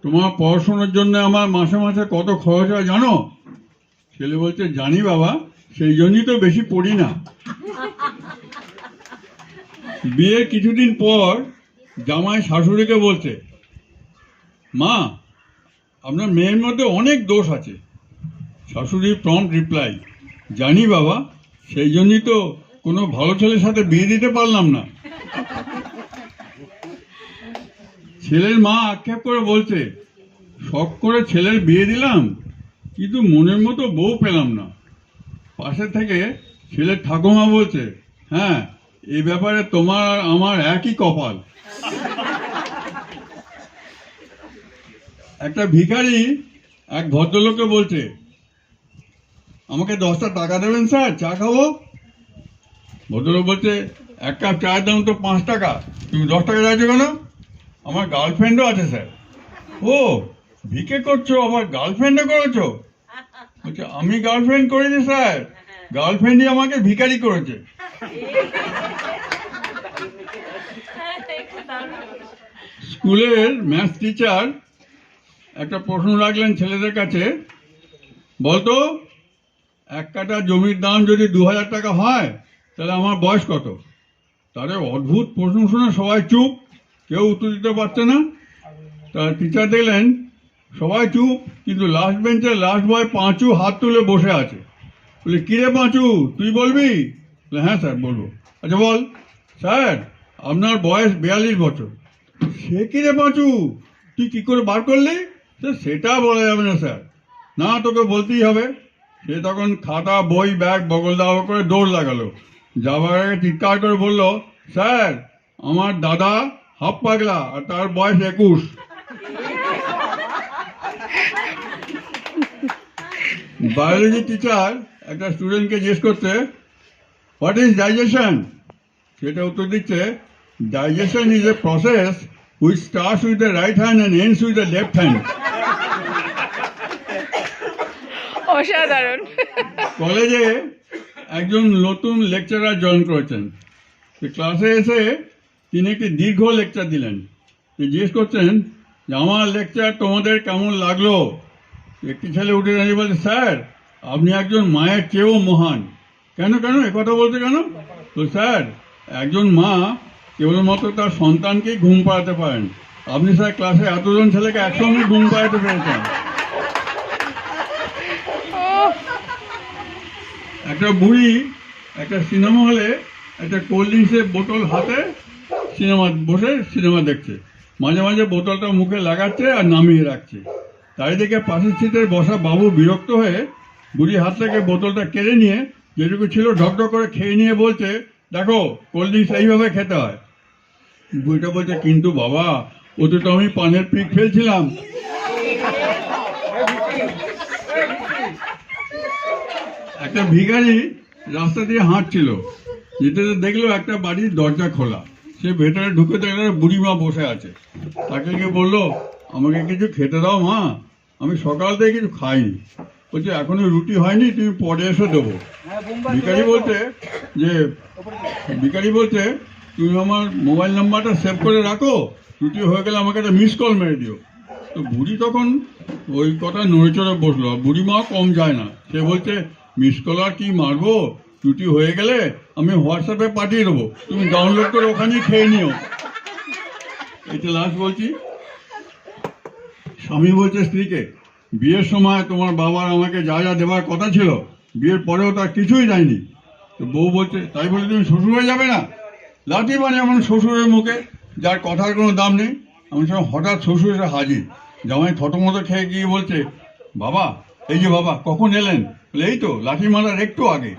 তোমার পড়াশোনার জন্য আমার মাসে মাসে কত খরচ হয় জানো? ছেলে বলছে, জানি বাবা, সেই জন্যই তো বেশি পড়ি না। বিয়ের কিছুদিন পর জামাই শাশুড়িকে বলছে, মা, আপনার মেয়ের মধ্যে অনেক দোষ আছে। শাশুড়ি প্রম্পট রিপ্লাই, জানি বাবা, সেই জন্যই তো কোনো ভালো ছেলের সাথে বিয়ে দিতে পারলাম না। ছেলের মা আক্ষেপ করে বলছে, শখ করে ছেলের বিয়ে দিলাম, কিন্তু মনের মতো বউ পেলাম না। পাশে থেকে ছেলের ঠাকুমা বলছে, হ্যাঁ, এই ব্যাপারে তোমার আর আমার একই কপাল। একটা ভিখারি এক ভদ্রলোককে বলছে, আমাকে 10টা টাকা দেবেন স্যার, চা খাবো। ভদ্রলোক বলছে, এক কাপ চায়ের দাম তো 5 টাকা, তুমি 10 টাকা চাইছো কেন? আমার গার্লফ্রেন্ডও আছে স্যার। ও, ভিকে করছো, আবার গার্লফ্রেন্ডও করেছো? বলছে, আমি গার্লফ্রেন্ড করিনি স্যার, গার্লফ্রেন্ডই আমাকে ভিখারি করেছে। স্কুলের ম্যাথ টিচার একটা প্রশ্ন রাখলেন ছেলেদের কাছে, বলতো, 1 কাঠা জমির দাম যদি 2000 টাকা হয়, তাহলে আমার বয়স কত? তারে অদ্ভুত প্রশ্ন শুনে সবাই চুপ, কেউ উত্তর দিতে পারছে না। তার টিচার দেখলেন সবাই চুপ, কিন্তু লাস্ট বেঞ্চের লাস্ট বয় পাঁচু হাত তুলে বসে আছে। বলে, কিরে পাঁচু, তুই বলবি? বলে, হ্যাঁ স্যার বলবো। আচ্ছা বল। স্যার, আপনার বয়স 42 বছর। সে কিরে পাঁচু, তুই কি করে বার করলি? সেটা বলা যাবে না স্যার। না, তোকে বলতেই হবে। সে তখন খাতা বই ব্যাগ বগল দাবা করে দৌড় লাগালো, যাবার আগে চিৎকার করে বলল, স্যার, আমার দাদা হাফ পাগলা আর তার বয়স 21। বায়োলজি টিচার একটা স্টুডেন্টকে জিজ্ঞেস করছে, হোয়াট ইজ ডাইজেশন? সেটা উত্তর দিচ্ছে, digestion is a process which starts with the right hand and ends with the left hand. অসাধারণ। কলেজে একজন নতুন লেকচারার জয়েন করেছেন। ক্লাসে এসে তিনি একটি দীর্ঘ লেকচার দিলেন। জিজ্ঞেস করছেন যে, আমার লেকচার তোমাদের কেমন লাগলো? একটি ছেলে উঠে দাঁড়িয়ে বলছে, স্যার, আপনি একজন মায়ের চেয়েও মহান। কেন কেন একথা বলছে কেন? তো স্যার, একজন মা কেবলমাত্র তার সন্তানকেই ঘুম পাড়াতে পারেন, আপনি স্যার ক্লাসে এতজন ছেলেকে একসঙ্গে ঘুম পাড়াতে পেরেছেন। একটা বুড়ি একটা সিনেমা হলে একটা কোল্ড ড্রিঙ্কসের বোতল হাতে বসে সিনেমা দেখছে। মাঝে মাঝে বোতলটা মুখে লাগাচ্ছে আর নামিয়ে রাখছে। তাই দেখে পাশের সিটের বসা বাবু বিরক্ত হয়ে বুড়ি হাত থেকে বোতলটা কেড়ে নিয়ে যেটুকু ছিল ঢকঢক করে খেয়ে নিয়ে বলছে, দেখো, কোল্ড ড্রিঙ্কস এইভাবে খেতে হয়। বুড়িটা বলছে, কিন্তু বাবা, ওতে তো আমি পানের পিক ফেলছিলাম। একটা ভিখারি রাস্তা দিয়ে হাঁটছিল, যেতে দেখলো একটা বাড়ির দরজা খোলা। সে ভেতরে ঢুকে দেখলো বুড়িমা বসে আছে। তাকে গিয়ে বললো, আমাকে কিছু খেতে দাও মা, আমি সকাল থেকে কিছু খাইনি। বলছে, এখনো রুটি হয়নি, তুমি পরে এসে দেবো। ভিখারি বলছে, তুমি আমার মোবাইল নাম্বারটা সেভ করে রাখো, রুটি হয়ে গেলে আমাকে একটা মিস কল মেরে দিও। তো বুড়ি তখন ওই কথা নড়ে চড়ে বসলো। বুড়িমাও কম যায় না, সে বলছে, মিস কল আর কি মারবো, রুটি হয়ে গেলে আমি হোয়াটসঅ্যাপে পাঠিয়ে দেবো, তুমি ডাউনলোড করে ওখানেই খেয়ে নিও। এটা লাস্ট বলছি। স্বামী বলছে স্ত্রীকে, বিয়ের সময় তোমার বাবার আমাকে যা যা দেওয়ার কথা ছিল, বিয়ের পরেও তার কিছুই দেয়নি। তো বউ বলছে, তাই বলে তুমি শ্বশুর হয়ে যাবে না? লাঠি মানে এমন শ্বশুরের মুখে, যার কথার কোনো দাম নেই। এমন সময় হঠাৎ শ্বশুর এসে হাজির। জামাই থতমতো খেয়ে গিয়ে বলছে, বাবা, এই যে বাবা, কখন এলেন? এই তো লাঠি মারার একটু আগে।